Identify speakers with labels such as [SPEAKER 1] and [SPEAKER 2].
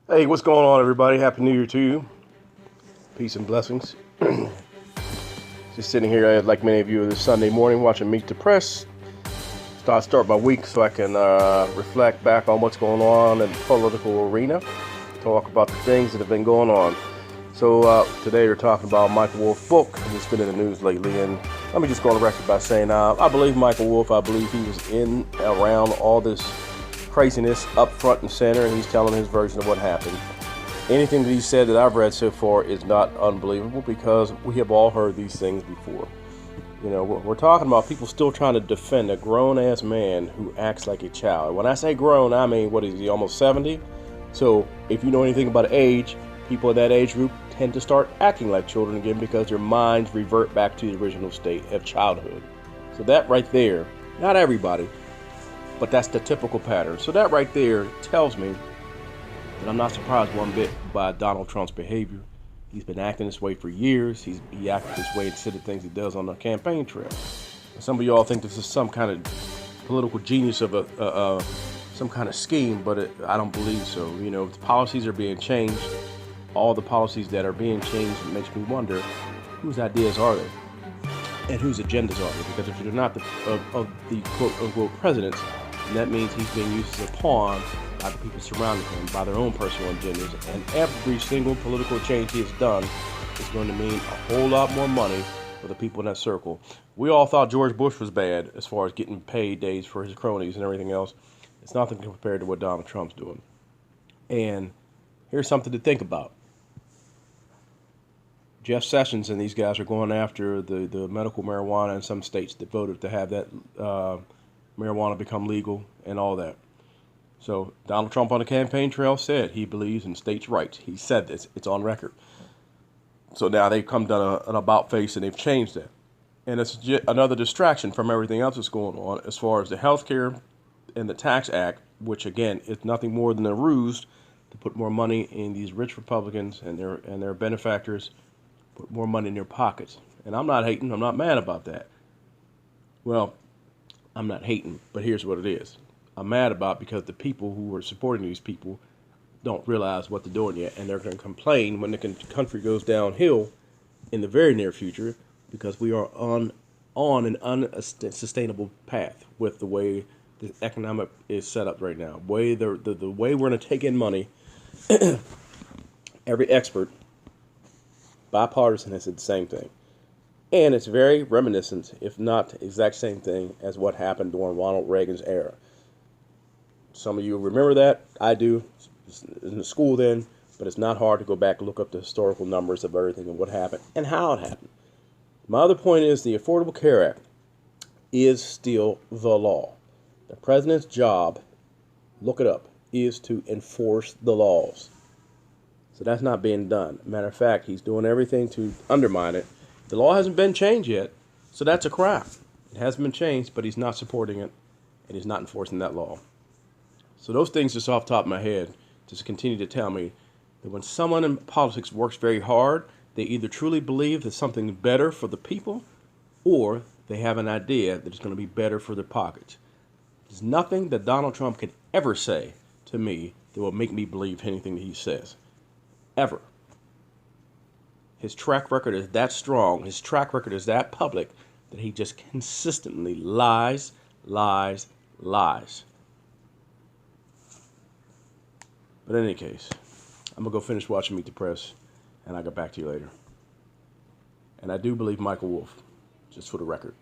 [SPEAKER 1] Hey, what's going on, everybody? Happy New Year to you. Peace and blessings. Just sitting here, like many of you, this Sunday morning watching Meet the Press. Start my week so I can reflect back on what's going on in the political arena. Talk about the things that have been going on. So today we're talking about Michael Wolff's book, and it's been in the news lately. And let me just go on the record by saying I believe Michael Wolff. I believe he was in around all this craziness up front and center, and he's telling his version of what happened. Anything that he said that I've read so far is not unbelievable because we have all heard these things before. You know, we're talking about people still trying to defend a grown-ass man who acts like a child. When I say grown, I mean, what is he, almost 70? So if you know anything about age, people in that age group tend to start acting like children again because their minds revert back to the original state of childhood. So that right there, not everybody, but that's the typical pattern. So that right there tells me that I'm not surprised one bit by Donald Trump's behavior. He's been acting this way for years. He acted this way and said the things he does on the campaign trail. And some of y'all think this is some kind of political genius of some kind of scheme, but I don't believe so. You know, the policies are being changed. All the policies that are being changed, it makes me wonder whose ideas are they and whose agendas are they? Because if they're not of the quote-unquote presidents, and that means he's being used as a pawn by the people surrounding him, by their own personal agendas. And every single political change he has done is going to mean a whole lot more money for the people in that circle. We all thought George Bush was bad as far as getting paid days for his cronies and everything else. It's nothing compared to what Donald Trump's doing. And here's something to think about. Jeff Sessions and these guys are going after the medical marijuana in some states that voted to have that marijuana become legal and all that. So Donald Trump on the campaign trail said he believes in states' rights. He said this. It's on record. So now they've come to an about face and they've changed that. And it's another distraction from everything else that's going on as far as the health care and the Tax Act, which again is nothing more than a ruse to put more money in these rich Republicans and their benefactors, put more money in their pockets. And I'm not hating. I'm not mad about that. Well, I'm not hating, but here's what it is. I'm mad about because the people who are supporting these people don't realize what they're doing yet, and they're going to complain when the country goes downhill in the very near future because we are on an unsustainable path with the way the economic is set up right now. The way we're going to take in money, every expert, bipartisan, has said the same thing. And it's very reminiscent, if not the exact same thing, as what happened during Ronald Reagan's era. Some of you remember that. I do. It's in the school then, but it's not hard to go back and look up the historical numbers of everything and what happened and how it happened. My other point is the Affordable Care Act is still the law. The president's job, look it up, is to enforce the laws. So that's not being done. Matter of fact, he's doing everything to undermine it. The law hasn't been changed yet, so that's a crime. It hasn't been changed, but he's not supporting it, and he's not enforcing that law. So those things just off the top of my head just continue to tell me that when someone in politics works very hard, they either truly believe there's something better for the people, or they have an idea that it's going to be better for their pockets. There's nothing that Donald Trump can ever say to me that will make me believe anything that he says. Ever. His track record is that strong, his track record is that public, that he just consistently lies, lies, lies. But in any case, I'm going to go finish watching Meet the Press, and I'll get back to you later. And I do believe Michael Wolff, just for the record.